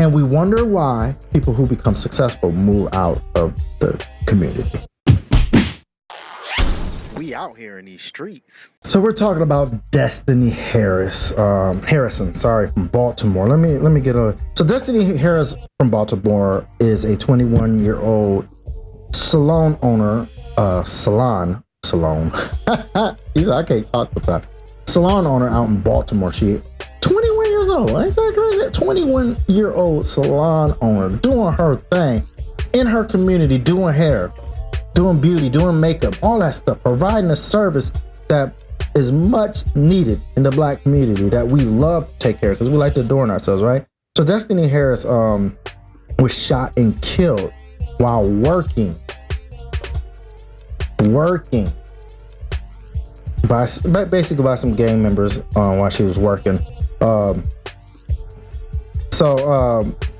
And we wonder why people who become successful move out of the community. We out here in these streets. So we're talking about Destiny Harrison, from Baltimore. Let me get so Destiny Harris from Baltimore is a 21-year-old salon owner, salon. I can't talk with that. Salon owner out in Baltimore. She 21 years old. Ain't that crazy? 21-year-old salon owner doing her thing in her community, doing hair, doing beauty, doing makeup, all that stuff, providing a service that is much needed in the Black community that we love to take care of because we like to adorn ourselves, right? So Destiny Harris was shot and killed while working by some gang members while she was working.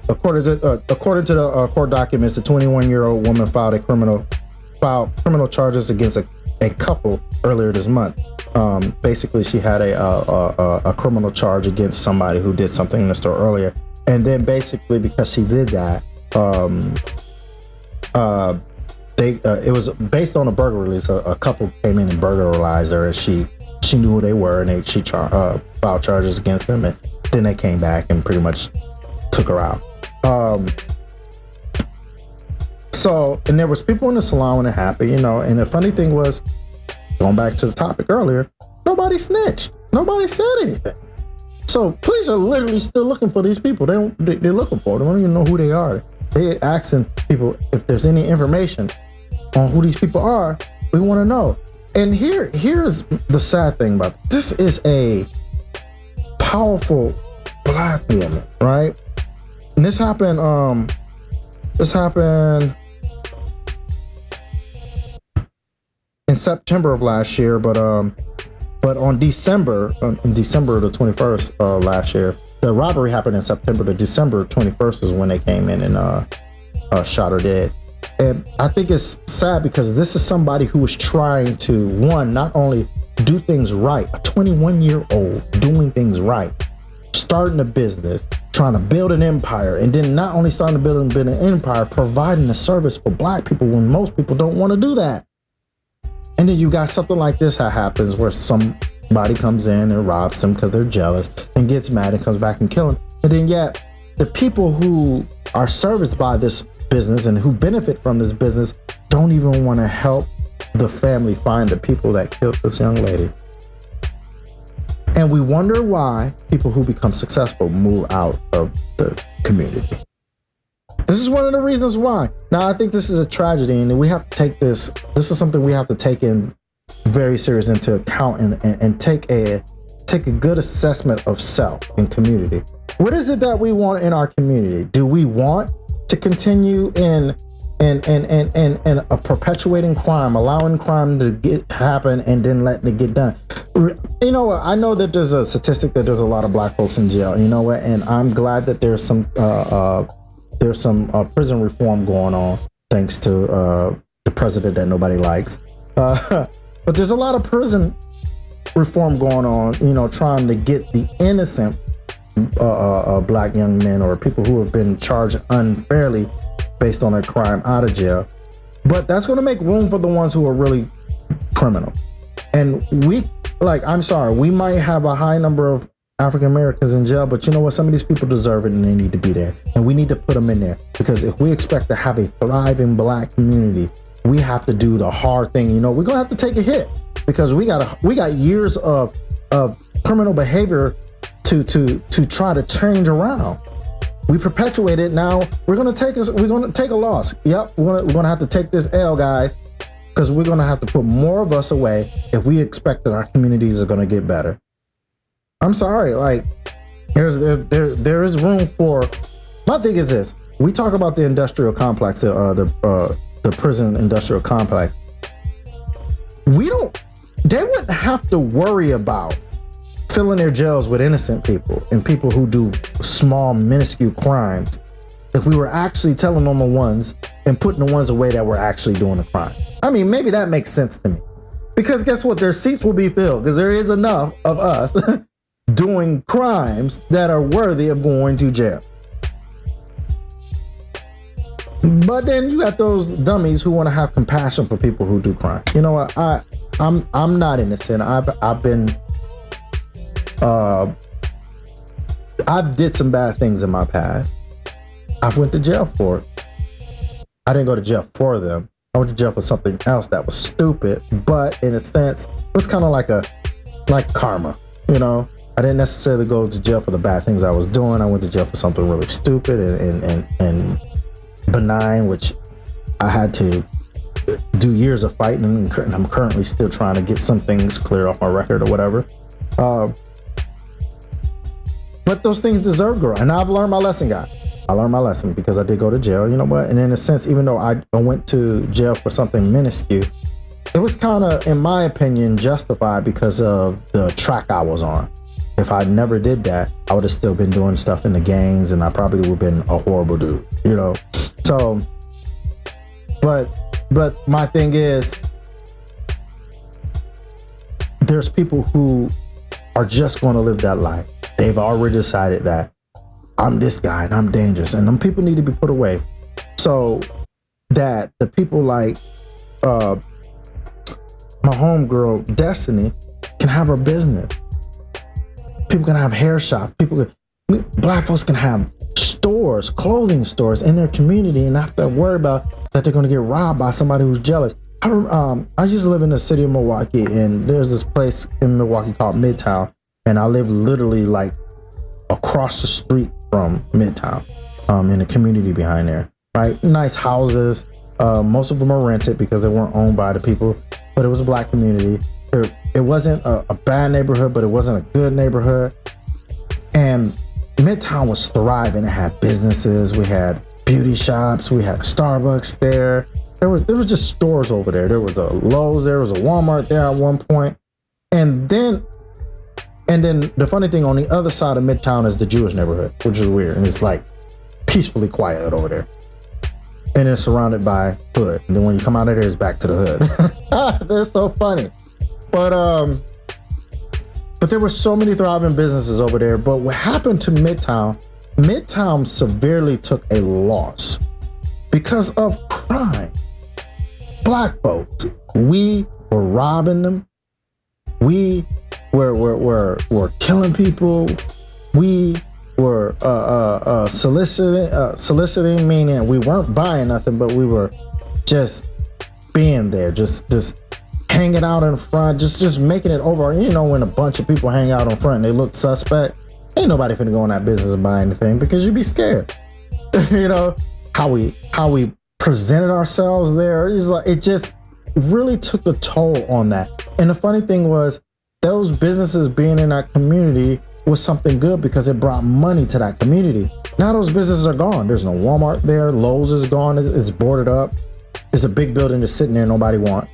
According to the court documents, the 21-year-old woman filed criminal charges against a couple earlier this month. Basically, she had a criminal charge against somebody who did something in the store earlier, and then basically because she did that, it was based on a burglary. So a couple came in and burglarized her, and she knew who they were, and she filed charges against them, and then they came back and pretty much took her out. And there was people in the salon when it happened, and the funny thing was, going back to the topic earlier, nobody snitched. Nobody said anything. So police are literally still looking for these people. They're looking for them. They don't even know who they are. They're asking people if there's any information on who these people are. We want to know. And here's the sad thing about this. This is a powerful Black woman, right? And this happened in September of last year, but in December the 21st last year, the robbery happened in September. The December 21st is when they came in and shot her dead. And I think it's sad because this is somebody who was trying to, one, not only do things right, a 21-year-old doing things right, starting a business, trying to build an empire, and then not only starting to build an empire, providing a service for Black people when most people don't want to do that. And then you got something like this that happens where somebody comes in and robs them because they're jealous and gets mad and comes back and kill them. And then yet the people who are serviced by this business and who benefit from this business don't even want to help the family find the people that killed this young lady. And we wonder why people who become successful move out of the community. This is one of the reasons why. Now, I think this is a tragedy, and we have to take this is something we have to take in very serious into account and take a good assessment of self and community. What is it that we want in our community? Do we want to continue in a perpetuating crime, allowing crime to happen and then letting it get done? You know what? I know that there's a statistic that there's a lot of Black folks in jail. You know what? And I'm glad that there's some prison reform going on, thanks to the president that nobody likes. But there's a lot of prison reform going on, trying to get the innocent Black young men or people who have been charged unfairly based on their crime out of jail. But that's going to make room for the ones who are really criminal. And we might have a high number of African Americans in jail, but you know what? Some of these people deserve it and they need to be there. And we need to put them in there because if we expect to have a thriving Black community, we have to do the hard thing. We're going to have to take a hit because we got years of criminal behavior to try to change around. We perpetuate it. Now we're going to take a loss. Yep. We're going to have to take this L, guys, because we're going to have to put more of us away if we expect that our communities are going to get better. I'm sorry, there is room for. My thing is this: we talk about the industrial complex, the prison industrial complex. They wouldn't have to worry about filling their jails with innocent people and people who do small, minuscule crimes if we were actually telling on the ones and putting the ones away that were actually doing the crime. I mean, maybe that makes sense to me, because guess what? Their seats will be filled because there is enough of us doing crimes that are worthy of going to jail. But then you got those dummies who want to have compassion for people who do crime. You know what? I'm not innocent. I've been I did some bad things in my past. I went to jail for it. I didn't go to jail for them. I went to jail for something else that was stupid, but in a sense, it was kind of like karma, you know? I didn't necessarily go to jail for the bad things I was doing. I went to jail for something really stupid and benign, which I had to do years of fighting, and I'm currently still trying to get some things clear off my record or whatever. But those things deserve growth. And I've learned my lesson, guys. I learned my lesson because I did go to jail. You know what? And in a sense, even though I went to jail for something minuscule, it was kind of, in my opinion, justified because of the track I was on. If I never did that, I would have still been doing stuff in the gangs, and I probably would have been a horrible dude, you know? So, but my thing is, there's people who are just going to live that life. They've already decided that I'm this guy and I'm dangerous, and them people need to be put away. So that the people like my homegirl Destiny can have her business. People can have hair shops. Black folks can have stores, clothing stores in their community, and not have to worry about that they're going to get robbed by somebody who's jealous. I used to live in the city of Milwaukee, and there's this place in Milwaukee called Midtown, and I live literally like across the street from Midtown, in the community behind there. Right, nice houses. Most of them are rented because they weren't owned by the people, but it was a black community. It wasn't a bad neighborhood, but it wasn't a good neighborhood. And Midtown was thriving. It had businesses. We had beauty shops. We had a Starbucks there. There was just stores over there. There was a Lowe's. There was a Walmart there at one point. And then the funny thing, on the other side of Midtown is the Jewish neighborhood, which is weird. And it's like peacefully quiet over there. And it's surrounded by hood. And then when you come out of there, it's back to the hood. They're so funny. But there were so many thriving businesses over there. But what happened to Midtown severely took a loss because of crime. Black folks, we were robbing them. We were killing people. We were soliciting, meaning we weren't buying nothing, but we were just being there, just hanging out in front, just making it over. You know, when a bunch of people hang out in front and they look suspect, ain't nobody finna go in that business and buy anything because you'd be scared. You know, how we presented ourselves there, it just really took a toll on that. And the funny thing was, those businesses being in that community was something good because it brought money to that community. Now those businesses are gone. There's no Walmart there. Lowe's is gone. It's boarded up. It's a big building that's sitting there nobody wants.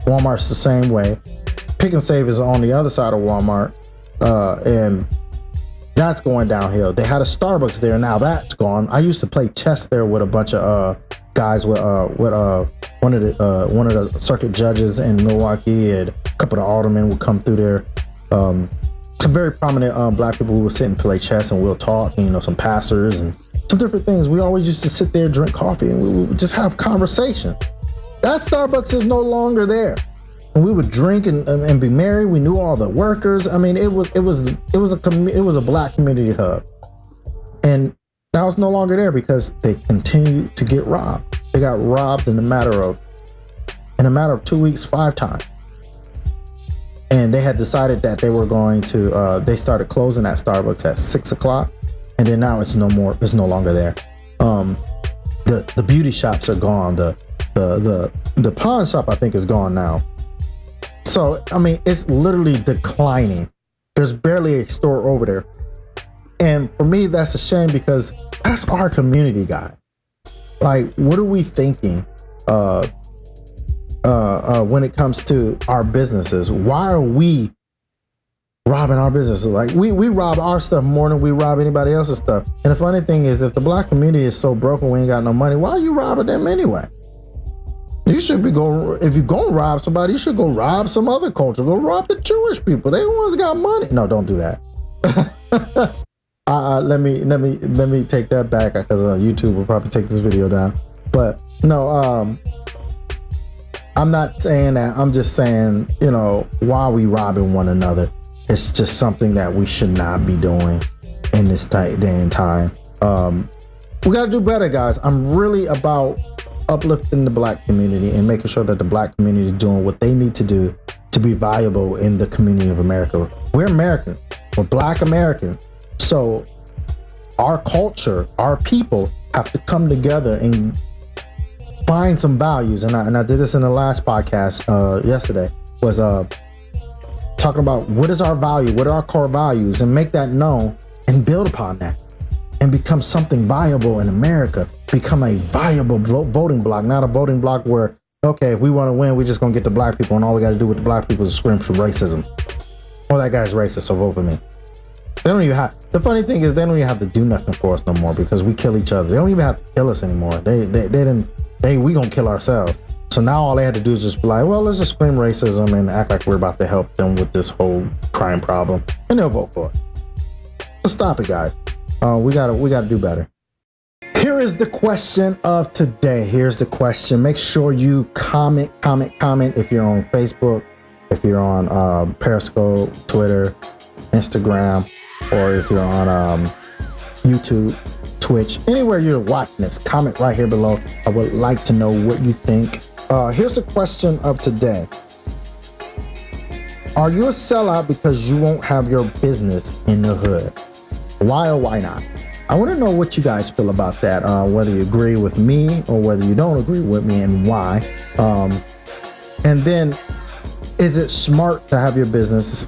Walmart's the same way. Pick and Save is on the other side of Walmart, and that's going downhill. They had a Starbucks there. Now that's gone. I used to play chess there with a bunch of guys with one of the circuit judges in Milwaukee, and a couple of aldermen would come through there. Some very prominent black people who would sit and play chess, and we'll talk, and, you know, some pastors and some different things. We always used to sit there, drink coffee, and we would just have conversations. That Starbucks is no longer there. And we would drink and be merry. We knew all the workers. I mean, it was a black community hub. And now it's no longer there because they continue to get robbed. They got robbed in a matter of 2 weeks, 5 times. And they had decided that they were going to, they started closing that Starbucks at 6 o'clock. And then now it's no longer there. The beauty shops are gone. The pawn shop, I think, is gone now. So, I mean, it's literally declining. There's barely a store over there. And for me, that's a shame because that's our community, guy. Like, what are we thinking when it comes to our businesses? Why are we robbing our businesses? Like, we rob our stuff more than we rob anybody else's stuff. And the funny thing is, if the black community is so broken, we ain't got no money, why are you robbing them anyway? You should be if you're going to rob somebody, you should go rob some other culture. Go rob the Jewish people. They the ones got money. No, don't do that. Let me take that back because YouTube will probably take this video down. But no, I'm not saying that. I'm just saying, why are we robbing one another? It's just something that we should not be doing in this day and time. We got to do better, guys. I'm really about uplifting the black community and making sure that the black community is doing what they need to do to be valuable in the community of America. We're Americans. We're black Americans. So our culture, our people have to come together and find some values. And I did this in the last podcast yesterday, was talking about what is our value, what are our core values, and make that known and build upon that and become something viable in America. Become a viable voting block, not a voting block where, okay, if we want to win, we're just going to get the black people and all we got to do with the black people is scream for racism. Well, that guy's racist, so vote for me. They don't even have, the funny thing is they don't even have to do nothing for us no more because we kill each other. They don't even have to kill us anymore. We gonna kill ourselves. So now all they had to do is just be like, well, let's just scream racism and act like we're about to help them with this whole crime problem, and they'll vote for it. So stop it, guys. We gotta do better. Here is the question of today. Here's the question. Make sure you comment if you're on Facebook, if you're on Periscope, Twitter, Instagram, or if you're on YouTube, Twitch, anywhere you're watching this, comment right here below. I would like to know what you think. Here's the question of today. Are you a sellout because you won't have your business in the hood? Why or why not? I want to know what you guys feel about that, whether you agree with me or whether you don't agree with me and why. And then, is it smart to have your business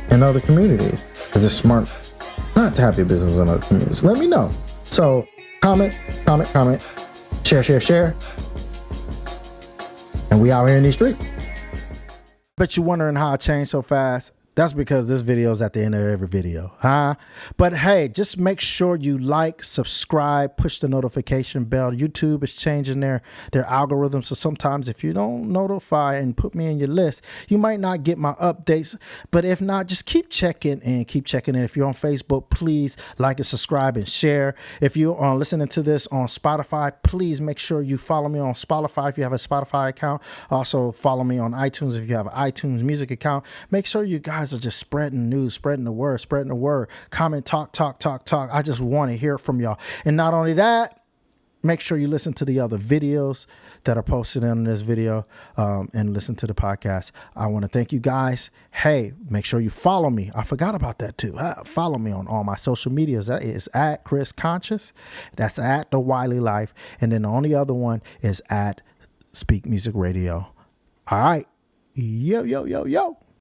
in other communities? Is it smart not to have your business in other communities? Let me know. So comment, share. And we out here in these streets. Bet you're wondering how I changed so fast. That's because this video is at the end of every video, huh? But hey, just make sure you like, subscribe, push the notification bell. YouTube is changing their algorithm. So sometimes if you don't notify and put me in your list, you might not get my updates. But if not, just keep checking and keep checking. And if you're on Facebook, please like and subscribe and share. If you are listening to this on Spotify, please make sure you follow me on Spotify if you have a Spotify account. Also follow me on iTunes if you have an iTunes music account. Make sure you guys are just spreading news, spreading the word, comment, talk. I just want to hear from y'all. And not only that, make sure you listen to the other videos that are posted in this video, and listen to the podcast. I want to thank you guys. Hey, make sure you follow me. I forgot about that too. Follow me on all my social medias. That is at Chris Conscious. That's at the Wiley Life. And then the only other one is at Speak Music Radio. All right. Yo.